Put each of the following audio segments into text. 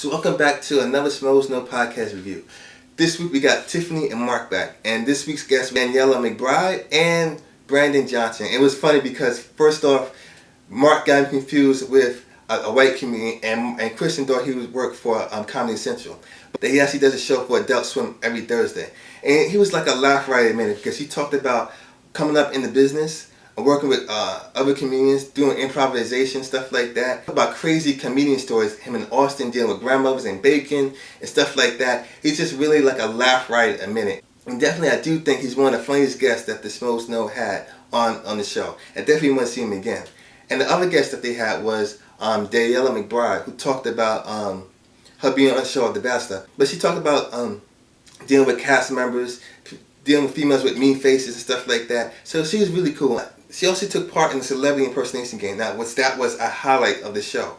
So welcome back to another Schmoes Know Podcast review. This week we got Tiffany and Mark back, and this week's guests Daniela McBride and Brandon Johnson. It was funny because first off, Mark got confused with a white comedian, and Christian thought he would work for Comedy Central. But he actually does a show for Adult Swim every Thursday, and he was like a laugh riot a minute because he talked about coming up in the business, working with other comedians, doing improvisation, stuff like that. About crazy comedian stories, him in Austin dealing with grandmothers and bacon and stuff like that. He's just really like a laugh riot a minute. And definitely I do think he's one of the funniest guests that the Schmoes Know had on the show. I definitely want to see him again. And the other guest that they had was Daniela McBride, who talked about her being on the show of The Bachelor. But she talked about dealing with cast members, dealing with females with mean faces and stuff like that. So she was really cool. She also took part in the celebrity impersonation game. Now, that was a highlight of the show.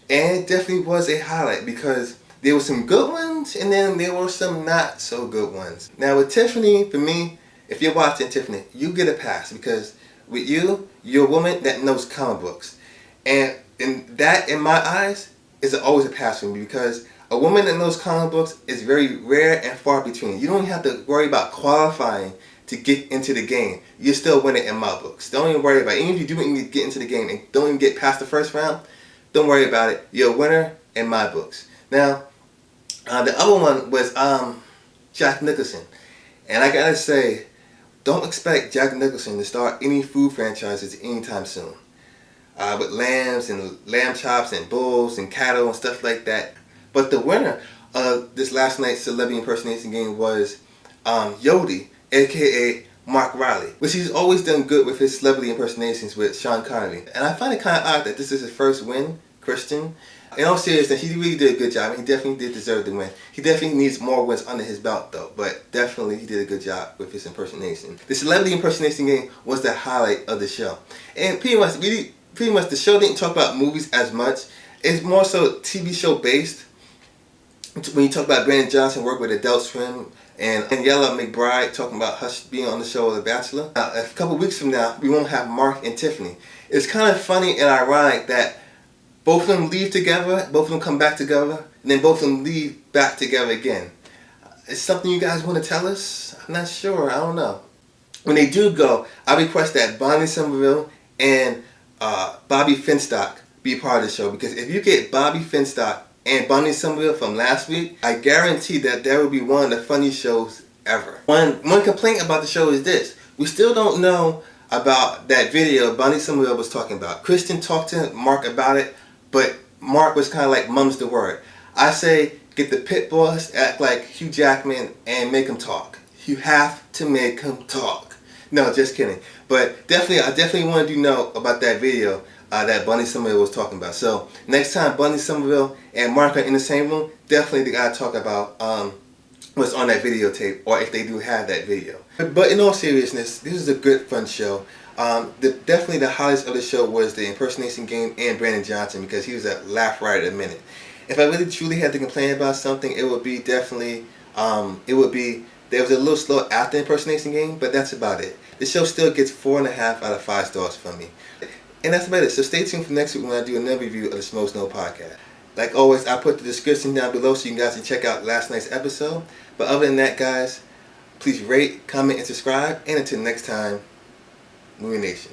And it definitely was a highlight because there were some good ones and then there were some not so good ones. Now with Tiffany, for me, if you're watching Tiffany, you get a pass because with you, you're a woman that knows comic books. And that, in my eyes, is always a pass for me because a woman that knows comic books is very rare and far between. You don't have to worry about qualifying to get into the game. You're still winning in my books. Don't even worry about it. Even if you do get into the game and don't even get past the first round, don't worry about it. You're a winner in my books. Now, the other one was Jack Nicholson. And I gotta say, don't expect Jack Nicholson to start any food franchises anytime soon. With lambs and lamb chops and bulls and cattle and stuff like that. But the winner of this last night's celebrity impersonation game was Yodi, aka Mark Riley, which he's always done good with his celebrity impersonations with Sean Connery. And I find it kind of odd that this is his first win, Christian. In all seriousness, he really did a good job, and he definitely did deserve the win. He definitely needs more wins under his belt, though, but definitely he did a good job with his impersonation. The celebrity impersonation game was the highlight of the show. And pretty much the show didn't talk about movies as much. It's more so TV show based. When you talk about Brandon Johnson work with Adult Swim, and Daniela McBride talking about her being on the show of The Bachelor. A couple weeks from now, we won't have Mark and Tiffany. It's kind of funny and ironic that both of them leave together, both of them come back together, and then both of them leave back together again. It's something you guys want to tell us? I'm not sure. I don't know. When they do go, I request that Bonnie Somerville and Bobby Finstock be part of the show, because if you get Bobby Finstock and Bonnie Somerville from last week, I guarantee that there will be one of the funniest shows ever. One complaint about the show is this. We still don't know about that video Bonnie Somerville was talking about. Christian talked to Mark about it, but Mark was kind of like mum's the word. I say get the pit boss, act like Hugh Jackman, and make him talk. You have to make him talk. No, just kidding. But I definitely wanted to know about that video that Bonnie Somerville was talking about. So next time Bonnie Somerville and Mark are in the same room, definitely they gotta talk about what's on that videotape, or if they do have that video. But in all seriousness, this is a good fun show. Definitely the highlights of the show was the impersonation game and Brandon Johnson, because he was a laugh right at a minute. If I really truly had to complain about something, it would be definitely there was a little slow after impersonation game, but that's about it. The show still gets 4.5 out of 5 stars from me. And that's about it. So stay tuned for next week when I do another review of the Schmoes Know Podcast. Like always, I put the description down below so you guys can check out last night's episode. But other than that, guys, please rate, comment, and subscribe. And until next time, Movie Nation.